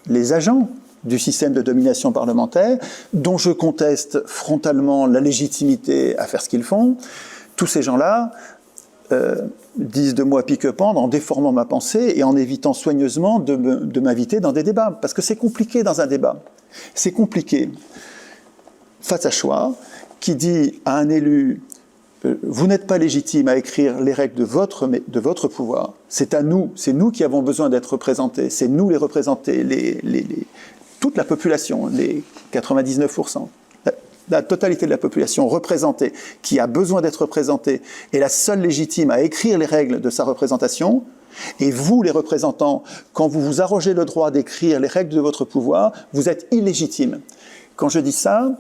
les agents du système de domination parlementaire, dont je conteste frontalement la légitimité à faire ce qu'ils font. Tous ces gens-là disent de moi pique-pendre en déformant ma pensée et en évitant soigneusement de m'inviter dans des débats. Parce que c'est compliqué dans un débat. C'est compliqué face à choix qui dit à un élu vous n'êtes pas légitime à écrire les règles de votre pouvoir, c'est à nous, c'est nous qui avons besoin d'être représentés, c'est nous les représenter, toute la population, les 99%, la totalité de la population représentée, qui a besoin d'être représentée, est la seule légitime à écrire les règles de sa représentation, et vous, les représentants, quand vous vous arrogez le droit d'écrire les règles de votre pouvoir, vous êtes illégitimes. Quand je dis ça,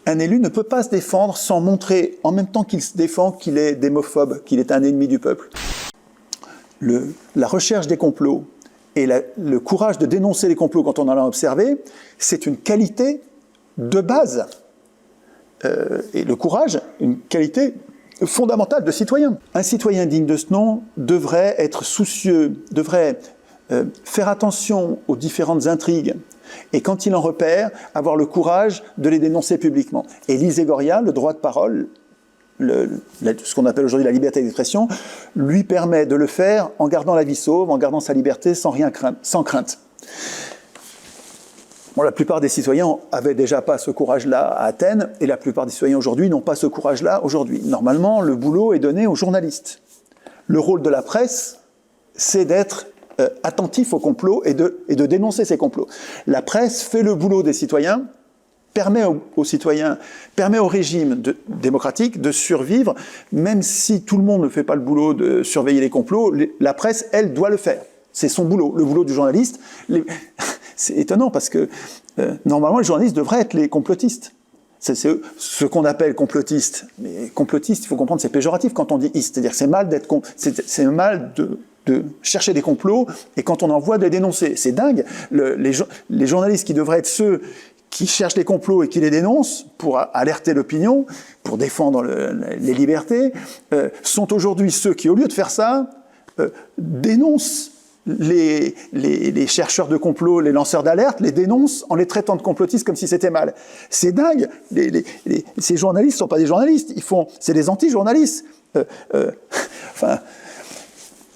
un élu ne peut pas se défendre sans montrer, en même temps qu'il se défend, qu'il est démophobe, qu'il est un ennemi du peuple. La recherche des complots et le courage de dénoncer les complots quand on en a observé, c'est une qualité de base. Et le courage, une qualité fondamentale de citoyen. Un citoyen digne de ce nom devrait être soucieux, devrait faire attention aux différentes intrigues, et quand il en repère, avoir le courage de les dénoncer publiquement. Et l'Iségoria, le droit de parole, ce qu'on appelle aujourd'hui la liberté d'expression, lui permet de le faire en gardant la vie sauve, en gardant sa liberté sans crainte. Bon, la plupart des citoyens n'avaient déjà pas ce courage-là à Athènes, et la plupart des citoyens aujourd'hui n'ont pas ce courage-là aujourd'hui. Normalement, le boulot est donné aux journalistes. Le rôle de la presse, c'est d'être attentif aux complots et de dénoncer ces complots. La presse fait le boulot des citoyens, permet aux citoyens, permet au régime démocratique de survivre, même si tout le monde ne fait pas le boulot de surveiller les complots, la presse, elle, doit le faire. C'est son boulot, le boulot du journaliste. C'est étonnant parce que normalement les journalistes devraient être les complotistes. C'est ce qu'on appelle complotiste. Mais complotiste, il faut comprendre, c'est péjoratif quand on dit « ist », c'est-à-dire que c'est mal de chercher des complots et quand on en voit de les dénoncer. C'est dingue. Les journalistes qui devraient être ceux qui cherchent les complots et qui les dénoncent pour alerter l'opinion, pour défendre les libertés, sont aujourd'hui ceux qui, au lieu de faire ça, dénoncent les chercheurs de complots, les lanceurs d'alerte, les dénoncent en les traitant de complotistes comme si c'était mal. C'est dingue. Ces journalistes ne sont pas des journalistes, c'est des anti-journalistes.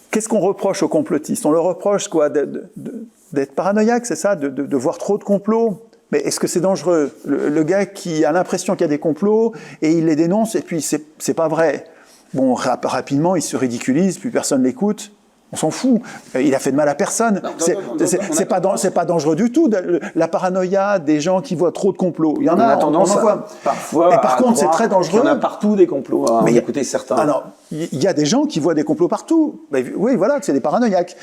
Qu'est-ce qu'on reproche aux complotistes? On leur reproche quoi, d'être paranoïaque, c'est ça, de voir trop de complots. Mais est-ce que c'est dangereux? Le gars qui a l'impression qu'il y a des complots et il les dénonce et puis c'est pas vrai. Bon, rapidement il se ridiculise, puis personne l'écoute. On s'en fout. Il a fait de mal à personne. C'est pas dangereux du tout. La paranoïa des gens qui voient trop de complots. Il y en a tendance parfois. Et par contre, c'est très dangereux. Il y en a partout des complots. Mais écoutez certains. Alors, il y a des gens qui voient des complots partout. Oui, voilà, c'est des paranoïaques.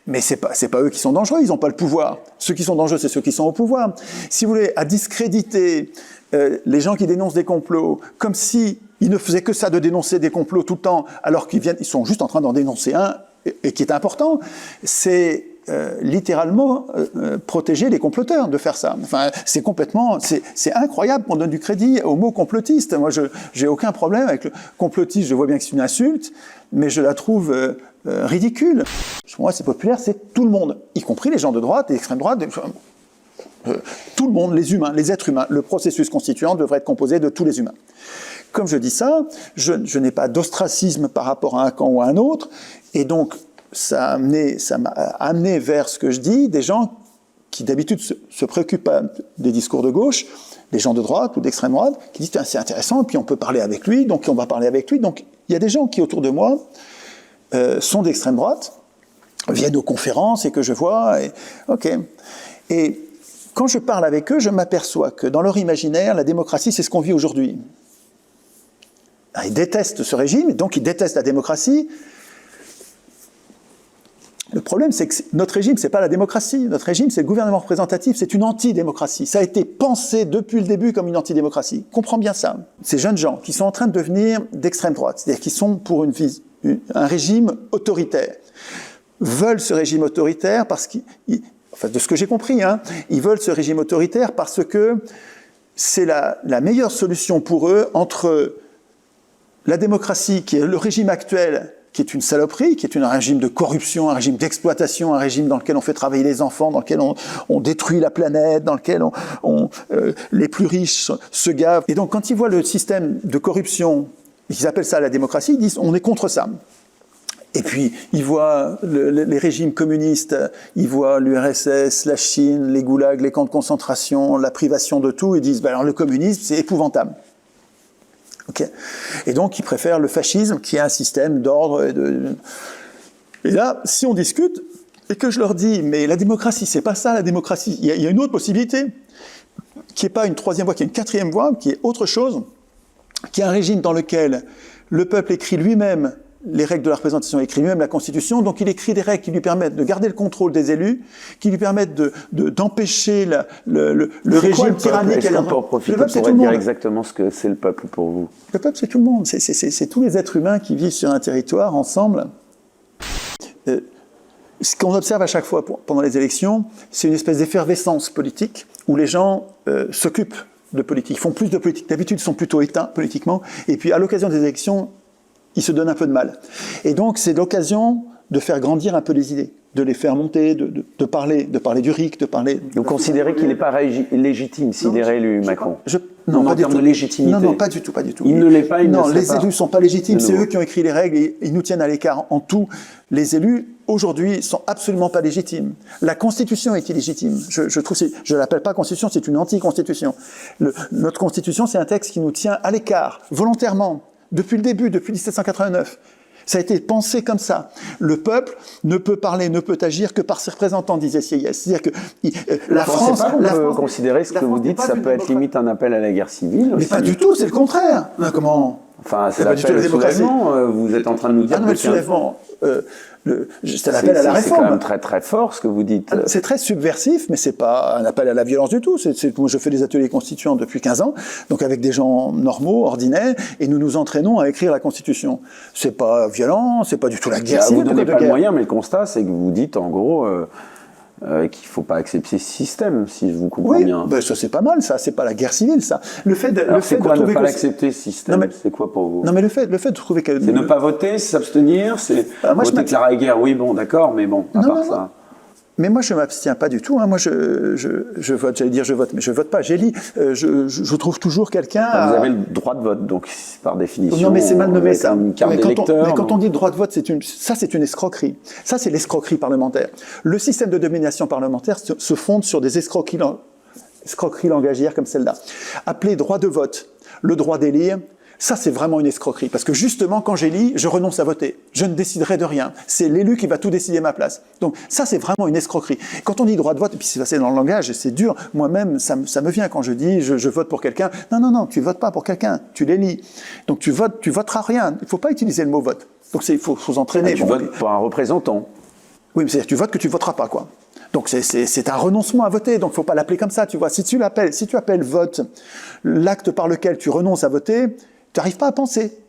Mais c'est pas eux qui sont dangereux. Ils n'ont pas le pouvoir. Ceux qui sont dangereux, c'est ceux qui sont au pouvoir. Si vous voulez, à discréditer les gens qui dénoncent des complots, comme si ils ne faisaient que ça de dénoncer des complots tout le temps, alors ils sont juste en train d'en dénoncer un. Et qui est important, c'est littéralement protéger les comploteurs de faire ça. Enfin, c'est incroyable qu'on donne du crédit au mot complotiste. Moi, j'ai aucun problème avec le complotiste. Je vois bien que c'est une insulte, mais je la trouve ridicule. Pour moi, c'est populaire, c'est tout le monde, y compris les gens de droite et d'extrême droite. Tout le monde, les humains, les êtres humains. Le processus constituant devrait être composé de tous les humains. Comme je dis ça, je n'ai pas d'ostracisme par rapport à un camp ou à un autre, et donc ça m'a amené vers ce que je dis, des gens qui d'habitude se préoccupent pas des discours de gauche, des gens de droite ou d'extrême droite, qui disent c'est intéressant, puis on peut parler avec lui, donc on va parler avec lui. Donc il y a des gens qui autour de moi sont d'extrême droite, viennent aux conférences et que je vois, et quand je parle avec eux, je m'aperçois que dans leur imaginaire, la démocratie, c'est ce qu'on vit aujourd'hui. Ils détestent ce régime, donc ils détestent la démocratie. Le problème, c'est que notre régime, c'est pas la démocratie. Notre régime, c'est le gouvernement représentatif, c'est une antidémocratie. Ça a été pensé depuis le début comme une antidémocratie. Comprends bien ça. Ces jeunes gens qui sont en train de devenir d'extrême droite, c'est-à-dire qui sont pour un régime autoritaire, veulent ce régime autoritaire parce qu'ils... Enfin, de ce que j'ai compris, ils veulent ce régime autoritaire parce que c'est la meilleure solution pour eux entre la démocratie, qui est le régime actuel, qui est une saloperie, qui est un régime de corruption, un régime d'exploitation, un régime dans lequel on fait travailler les enfants, dans lequel on détruit la planète, dans lequel les plus riches se gavent. Et donc quand ils voient le système de corruption, ils appellent ça la démocratie, ils disent on est contre ça. Et puis, ils voient les régimes communistes, ils voient l'URSS, la Chine, les goulags, les camps de concentration, la privation de tout, ils disent alors le communisme, c'est épouvantable. Okay. Et donc, ils préfèrent le fascisme, qui est un système d'ordre. Et là, si on discute, et que je leur dis, mais la démocratie, c'est pas ça, la démocratie. Il y a une autre possibilité, qui n'est pas une troisième voie, qui est une quatrième voie, qui est autre chose, qui est un régime dans lequel le peuple écrit lui-même les règles de la représentation, écrit lui-même la Constitution, donc il écrit des règles qui lui permettent de garder le contrôle des élus, qui lui permettent d'empêcher le régime tyrannique. Est-ce qu'on peut en profiter pour dire exactement ce que c'est le peuple pour vous? Le peuple, c'est tout le monde, c'est tous les êtres humains qui vivent sur un territoire ensemble. Ce qu'on observe à chaque fois pendant les élections, c'est une espèce d'effervescence politique où les gens s'occupent de politique, font plus de politique. D'habitude, ils sont plutôt éteints politiquement, et puis à l'occasion des élections, ils se donnent un peu de mal. Et donc, c'est l'occasion de faire grandir un peu les idées, de les faire monter, de parler du RIC, de parler... Vous considérez qu'il n'est pas légitime s'il est réélu, Macron? Non, en termes de légitimité. Non, pas du tout, pas du tout. Il ne l'est pas, non, les élus ne sont pas légitimes, c'est eux qui ont écrit les règles et ils nous tiennent à l'écart en tout. Les élus, aujourd'hui, sont absolument pas légitimes. La Constitution est illégitime. Je l'appelle pas Constitution, c'est une anti-Constitution. Notre Constitution, c'est un texte qui nous tient à l'écart, volontairement. Depuis le début, depuis 1789. Ça a été pensé comme ça. Le peuple ne peut parler, ne peut agir que par ses représentants, disait Sieyès. C'est-à-dire que la France... On peut considérer ce que vous dites, ça peut être limite un appel à la guerre civile. Mais pas du tout, c'est le contraire. Comment? Enfin, c'est l'appel au soulèvement. Vous êtes en train de nous dire... Ah non, mais le soulèvement... c'est un appel à la réforme. C'est quand même très très fort ce que vous dites. C'est très subversif, mais c'est pas un appel à la violence du tout. Moi, je fais des ateliers constituants depuis 15 ans, donc avec des gens normaux, ordinaires, et nous nous entraînons à écrire la Constitution. C'est pas violent, c'est pas du tout la guerre civile. Vous donnez pas le moyen, mais le constat, c'est que vous dites en gros qu'il faut pas accepter ce système, si je vous comprends bien. Ben ça c'est pas mal, ça. C'est pas la guerre civile, ça. C'est quoi ne pas l'accepter ce système? C'est quoi pour vous? Non, mais le fait de trouver que... C'est ne pas voter, c'est s'abstenir, c'est voter déclarer la guerre, oui, bon, d'accord, mais bon, à part ça... Mais moi, je ne m'abstiens pas du tout. Hein. Moi, je vote, j'allais dire je vote, mais je ne vote pas, j'élis. Je trouve toujours quelqu'un... Vous avez le droit de vote, donc par définition... Non, mais c'est mal nommé, ça. Une carte d'électeur. Mais quand on dit droit de vote, ça, c'est une escroquerie. Ça, c'est l'escroquerie parlementaire. Le système de domination parlementaire se fonde sur des escroqueries langagières comme celle-là. Appeler droit de vote le droit d'élire, ça, c'est vraiment une escroquerie. Parce que justement, quand j'élis, je renonce à voter. Je ne déciderai de rien. C'est l'élu qui va tout décider à ma place. Donc ça, c'est vraiment une escroquerie. Quand on dit droit de vote, et puis c'est passé dans le langage, et c'est dur, moi-même, ça me vient quand je dis je vote pour quelqu'un. Non, tu votes pas pour quelqu'un, tu l'élis. Donc tu voteras rien. Il ne faut pas utiliser le mot vote. Donc il faut s'entraîner. Tu votes pour un représentant. Oui, mais c'est-à-dire tu votes que tu voteras pas, quoi. Donc c'est un renoncement à voter, donc il ne faut pas l'appeler comme ça, tu vois. Si tu appelles vote l'acte par lequel tu renonces à voter, tu n'arrives pas à penser.